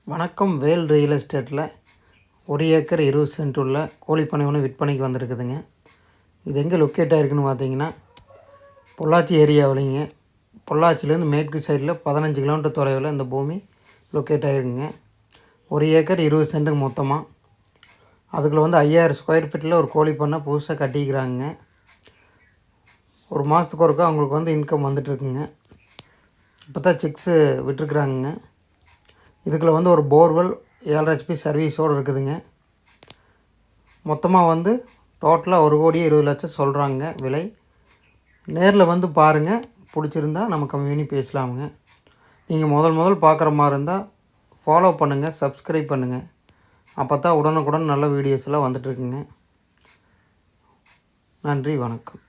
வணக்கம். வேல் ரியல் எஸ்டேட்டில் 1 acre 20 send உள்ள கோழிப்பண்ணை ஒன்று விற்பனைக்கு வந்திருக்குதுங்க. இது எங்கே லொக்கேட் ஆகிருக்குன்னு பார்த்தீங்கன்னா, பொள்ளாச்சி ஏரியாவிலைங்க. பொள்ளாச்சியிலேருந்து மேற்கு சைடில் 15 கிலோமீட்டர் தொலைவில் இந்த பூமி லொக்கேட் ஆகிருக்குங்க. 1 ஏக்கர் 20 சென்ட்டுக்கு மொத்தமாக. அதுக்குள்ளே 5000 ஸ்கொயர் ஃபீட்டில் ஒரு கோழிப்பண்ணை புதுசாக கட்டிக்கிறாங்க. ஒரு மாதத்துக்கு ஒருக்கா அவங்களுக்கு இன்கம் வந்துட்டுருக்குங்க. இப்போ தான் சிக்ஸு விட்டுருக்குறாங்க. இதுக்குள்ளே ஒரு போர்வெல் 7 HP சர்வீஸோடு இருக்குதுங்க. மொத்தமாக டோட்டலாக 1,20,00,000 சொல்கிறாங்க விலை. நேரில் பாருங்கள், பிடிச்சிருந்தா நம்ம கம்மி பண்ணி பேசலாமுங்க. நீங்கள் முதல் பார்க்குற மாதிரி இருந்தால் ஃபாலோ பண்ணுங்கள், சப்ஸ்கிரைப் பண்ணுங்கள். அப்போ தான் உடனுக்குடன் நல்ல வீடியோஸ் எல்லாம் வந்துட்டுருக்குங்க. நன்றி, வணக்கம்.